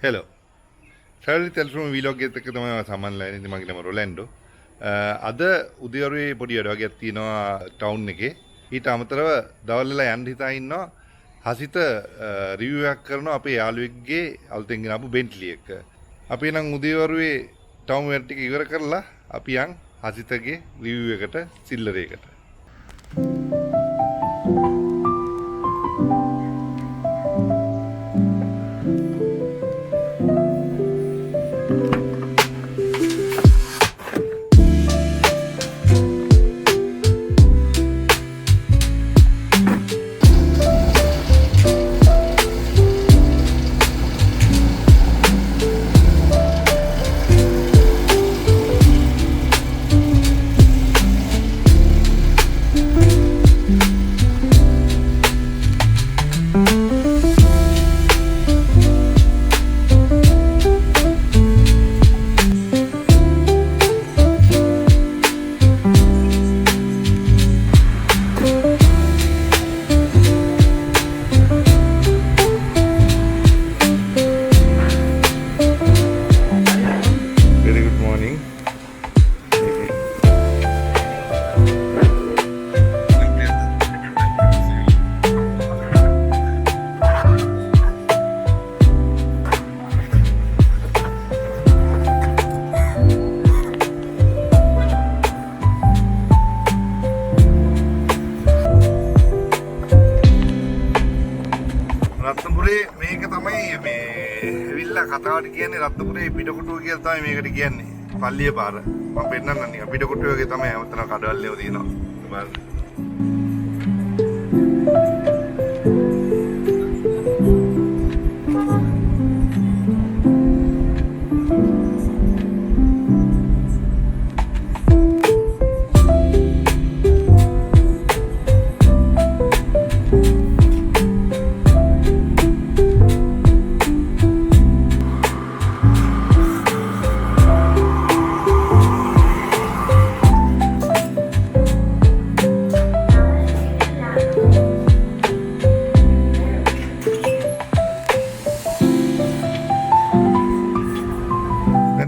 Hello. Travel telephone vlog එකක තමයි සම්මන් line ඉතින් මගේ නම රොලැන්ඩෝ. අද උදේවරුේ පොඩි වැඩක් තියෙනවා ටවුන් එකේ. ඊට අමතරව දවල් වෙලා යන්න හිතා ඉන්නවා. හසිත රිවිව් එකක් කරනවා අපේ යාළුවෙක්ගේ අලුතෙන් ගෙන ආපු බෙන්ට්ලි එක. අපි නම් උදේවරුේ ටවුන් වැඩ ටික ඉවර කරලා අපි යන් හසිතගේ රිවිව් එකට සිල්ලරේකට. රත්නපුරේ මේක තමයි මේ ඇවිල්ලා කතාවට කියන්නේ රත්නපුරේ පිටකොටුව කියලා තමයි මේකට කියන්නේ. පල්ලිය පාර. මම පෙන්නන්නම් නිකන් පිටකොටුව වගේ තමයි හැමතැනම කඩවල් ඒවා තියෙනවා. බලන්න.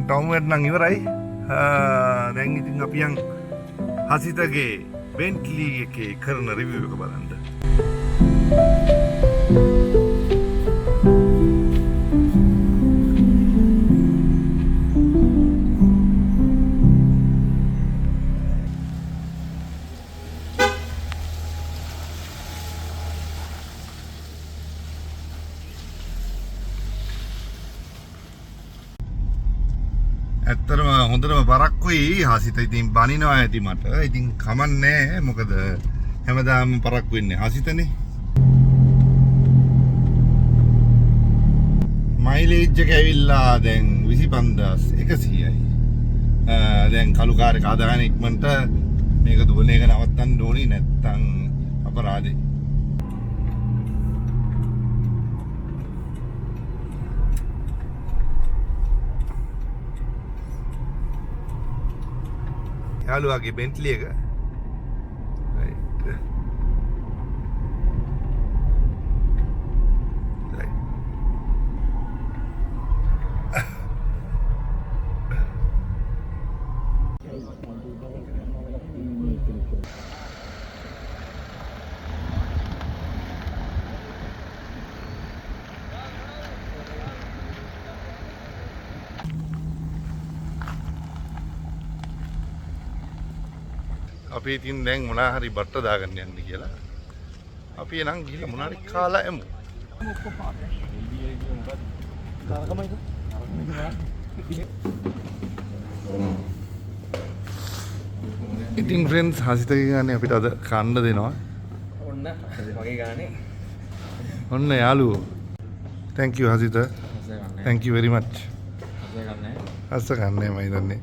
ටවුන් එක නම් ඉවරයි. දැන් ඉතින් අපි යන් හසිතගේ බෙන්ට්ලි එකේ කරන රිවිව් එක බලන්න. ඇත්තටම හොඳටම පරක්කුයි හසිත ඉතින් බනිනවා ඇති මට. ඉතින් කමන්නේ මොකද හැමදාම පරක්කු වෙන්නේ හසිතනේ. මයිලේජ් එක ඇවිල්ලා දැන් 25100යි. දැන් කළු කාර් එක ආදාගෙන ඉක්මනට මේක දුවන එක නවත්තන්න ඕනි නැත්තම් අපරාධේ. යාළුවාගේ බෙන්ට්ලි එක අපි ඉතින් දැන් මොනවා හරි බට්ට දාගන්න යන්නේ කියලා. අපි එනම් ගිහලා මොනවා හරි කාලා එමු. ඉතින් ෆ්‍රෙන්ඩ්ස් හසිතගේ ගානේ අපිට අද කන්න දෙනවා. ඔන්න වගේ ගානේ. ඔන්න යාළුවෝ. Thank you Hasitha. Thank you very much. හස්ස ගන්නෑ මම හිතන්නේ.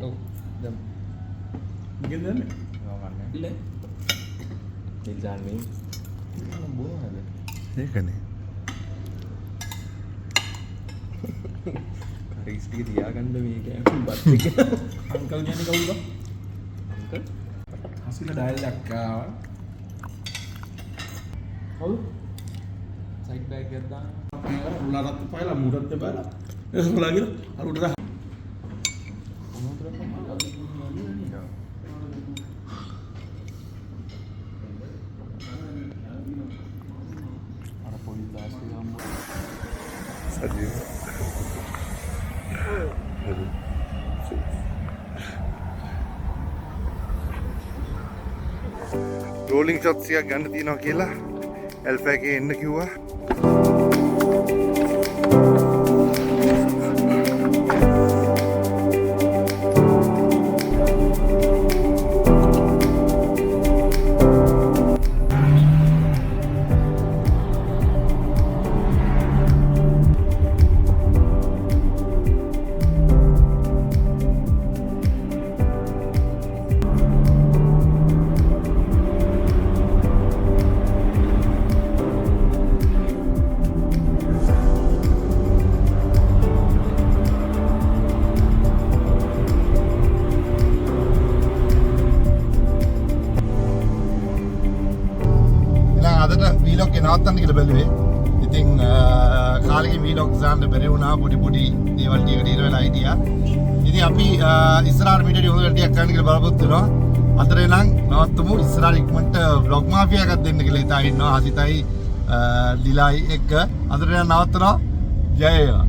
Oh, jam. Bikin dulu nih? Nggak mana? Iya. Jalan nih. Mana buah ada? Iya kan nih. Kari sedikit ya kan demi kayak batik. Angkelnya nih kau juga. Angkel? Hasilnya dari kawan. කවුද? Side bag එකක් දාන්න. උලාරත් පායලා මුරත් පායලා ඒක උලාගෙන අරුට දා අර පොඩි class එකක් ගමු. සජීව rolling shots එකක් ගන්න තියෙනවා කියලා ඇල්ෆා එකේ එන්න කිව්වා. අදට වීලොක් එක නවත්තන්න කියලා බැලුවේ. ඉතින් කාලෙකින් වීලොක් දාන්න බැරි වුණා. පොඩි දේවල් ටිකකට ඉර වෙලා හිටියා. ඉතින් අපි ඉස්සරහට වීඩියෝ හොඳට ටිකක් කරන්න කියලා බලාපොරොත්තු වෙනවා. අතරේ නම් නවත්තමු. ඉස්සරහට ඉක්මනට vlog මාෆියා එකක් දෙන්න කියලා හිතා ඉන්නවා. ආසිතයි ලිලයි එක්ක. අතරේ නම් නවත්තනවා. ජය වේවා.